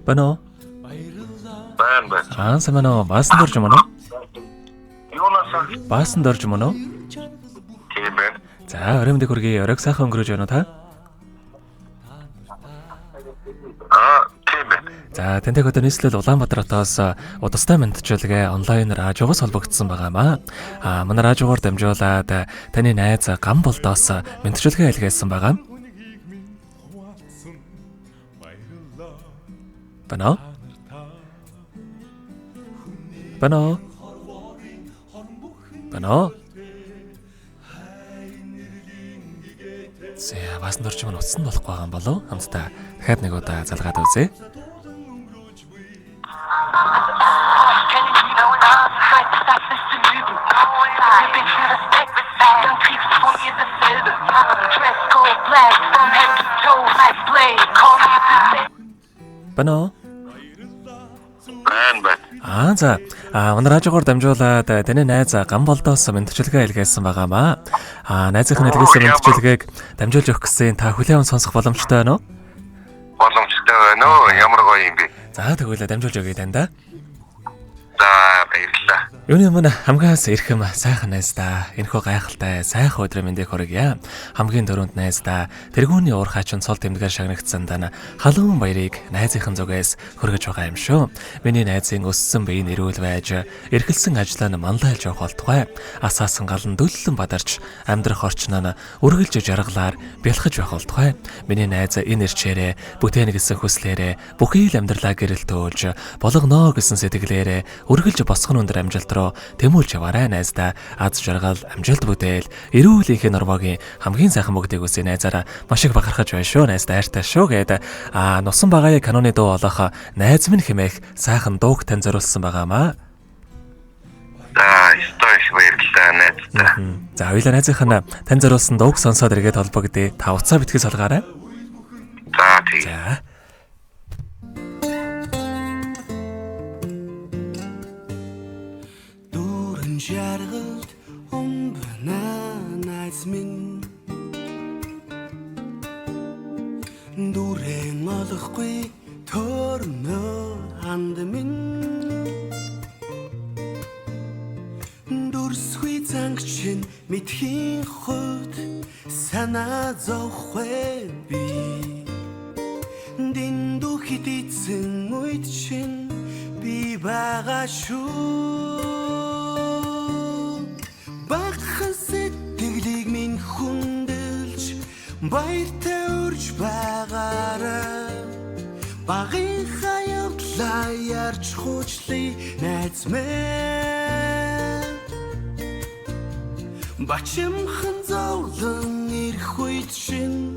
Бано. Байна. Самано баасан дорж юм уу? Юунаас? Баасан дорж юм уу? Тийм байна. За, өрөөмдөг хүргээ оройг сайхан өнгөрөөж байна уу та? Тийм байна. За, тэнтэйг одоо нийслэл Улаанбаатар хотоос удастай мэдчилгээ онлайн радиогоос холбогдсон байгаамаа. Манай радиогоор дамжуулаад таны найз Гамболдоос мэдчилгээ илгээсэн байгаа. Бано. Бано. Бано. Зэ баасан дорч юм утсан болохгүй байгаа юм болов? Хамтдаа дахиад нэг удаа залгаад үзье. Бано. Байна. За манай радиогоор дамжуулаад таны найз Гамболдоос мэдчилгээ илгээсэн байгаамаа. Найзынхны илгээсэн мэдчилгээг дамжуулж өгөх гэсэн та хүлээн сонсох боломжтой байна уу? Боломжтой байна уу? Ямар гоё юм бэ? За тэгвэл дамжуулж өгье танда. За баярлалаа. Юуны өмнө хамгаас ирэхэм сайхан найздаа. Энэхүү гайхалтай сайхан өдрийн мэндийг хүргье. Хамгийн дөрөнд найздаа тэргүүний уурхай чин цол тэмдгээр шагнагдсан дана халуун баярыг найзынхын зүгээс хүргэж байгаа юм шүү. Миний найзын өссөн бие нэрүүл байж, эргэлсэн ажлаа нь манлайлж явах болтугай. Асаасан галан дөллөн бадарч амьдрах орчноо үргэлж жаргалаар бэлхэж байх болтугай. Миний найз энэ ирчээрээ бүтээн гэсэн хүслээрээ бүхий л амьдралаа гэрэлтөөлж, болгоноо гэсэн сэтгэлээрээ үргэлж босгон өндөр амжилт руу тэмүүлж яваарай найздаа. Аз жаргал, амжилт бүтээл, эрүүл ихэнх нормогийн хамгийн сайхан бүгдийг үсээ найзаараа маш их бахархаж байна шүү. Найздаа хайртай шүү гэдэг. Нусан багаая каноны дуу олох найз минь хэмээх сайхан дууг тань зориулсан байгаамаа. Их баярлалаа найздаа. За хоёулаа найзынхаа тань зориулсан дууг сонсоод эргээд холбогдъё. Та уцаа битгий салгаарай. За тийм. За. Жаргалд омбна найз минь дүрэн олохгүй төрнө ханд минь дүрсгүй зангчин мэдхийн хот санаа зовхгүй би дэндүү хитсэн үед чин би бага шүү. Бахан сэтгэлийг минь хүндэлж баяртай урж байгаарай. Багын хаявдлаа ярьж хуучлаа найз минь. Бачимхан зовлон ирэх үед чинь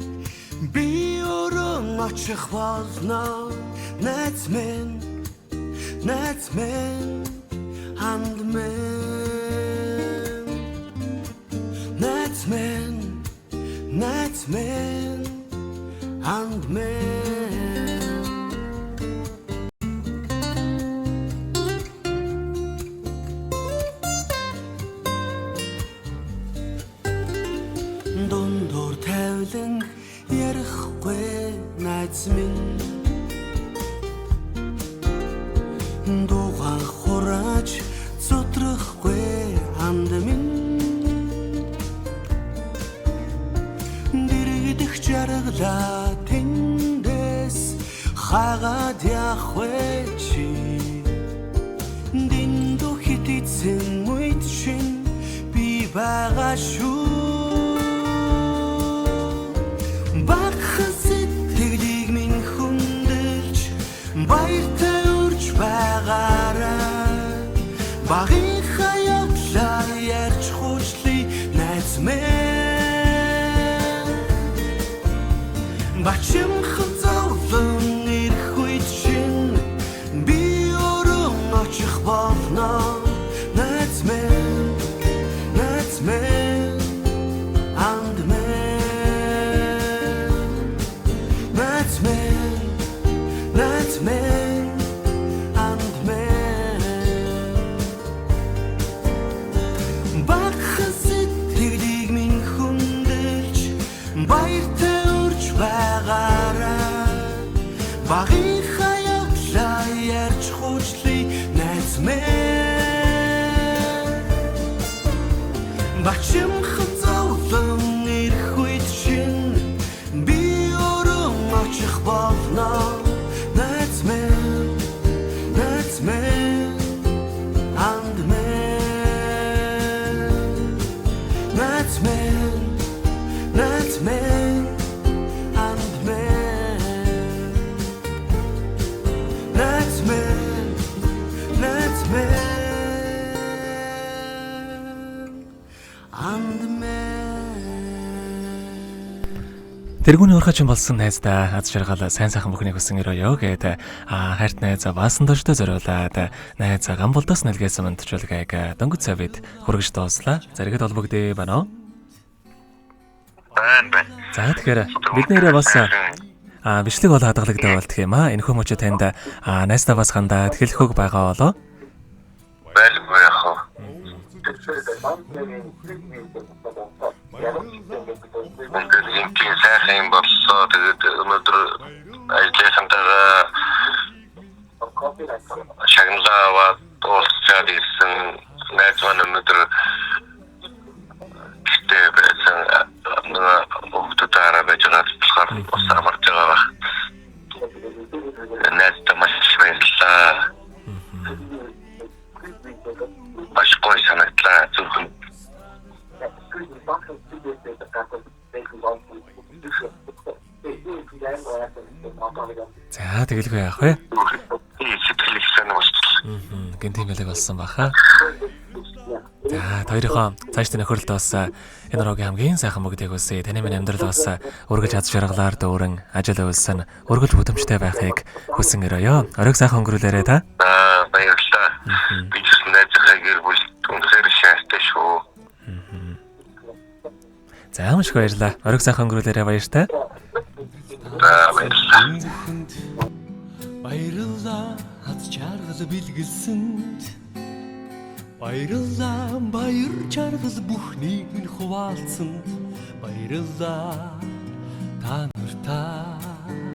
би өрөн очих болно найз минь. Найз минь ханд минь. Nights man and man. Дундуур тавилан ярихгүй nights man. Дугаан хурааж зодрахгүй ханд минь. Жаргалаа тэндээс хагаад явах чи дэндүү хитсэн үед шин би бага шүү. Бахан сэтгэлийг минь хүндэлж баяртай урж байгаарай. Багын хаягдлаа ярьж хуучлаа найз минь. Бачимхан зовлон ирэх үед чинь би өрөн очих болно найз минь. Найз минь and man. Найз минь. Найз минь and man. Бахан сэтгэлийг минь хүндэлж баяртай урж байгаа. Бачимхан зовлон ирэх үед чинь би өөрөө очих болно. That's me, and me, that's me, and me, that's me, that's me, and me. Тэргүүний урхачин болсон найздаа аз жаргал сайн сайхан бүхнийг хүсэн өрөөё гэдэг хайрт найз баасан дожтой зориулаад найз гамболдоос нэлгээсэн мандчулгааг дөнгөж цавид хүргэж дууслаа. Зэрэгэд олбогдъё байна уу? Байна. За тэгэхээр бид нэрээ бас бичлэг бол хадгалагдаа болдох юм аа. Энэхүү мөчө танд найздаа бас хандаад хэлэхөг байгаа болоо. Байлгүй яах вэ? Ингээд сайхан юм болсоо тэгээд өнөөдөр ажлынхантайгаа шагналаа дуусчаад ирсэн найз маань өнөөдөр гэртээ байсан хүүхдүүдээрээ байж байгаа болохоор бас амарч байгаа. Найздаа маш баярлалаа. Маш гоё санагдлаа зөвхөн За тэгэлгүй яах вэ? сэтгэл сэн болчихлоо. Гэнтийн бэлэг болсон баха. За хоёрынхоо цаашдын нөхөрлөлд бас энэ рогийн хамгийн сайхан бүгдийг үсэ таны минь амьдрал бас үргэлж аз жаргалаар дүүрэн ажил үйлсэн үргэлж бүдэмжтэй байхыг хүсэн өрөөё. Оройг сайхан өнгөрүүлээрэй та. Баярлалаа. Би ч найзынхаа гэр бүл үнэхээр шаардтай шүү. За маш их баярлалаа. Оройг сайхан өнгөрүүлээрэй баяртай. Баярлалаа. Баярлалаа аз жаргал бэлгэлсэнд. Баярлалаа баяр жаргал бүхнийг минь хуваалцсан. Баярлалаа та нартай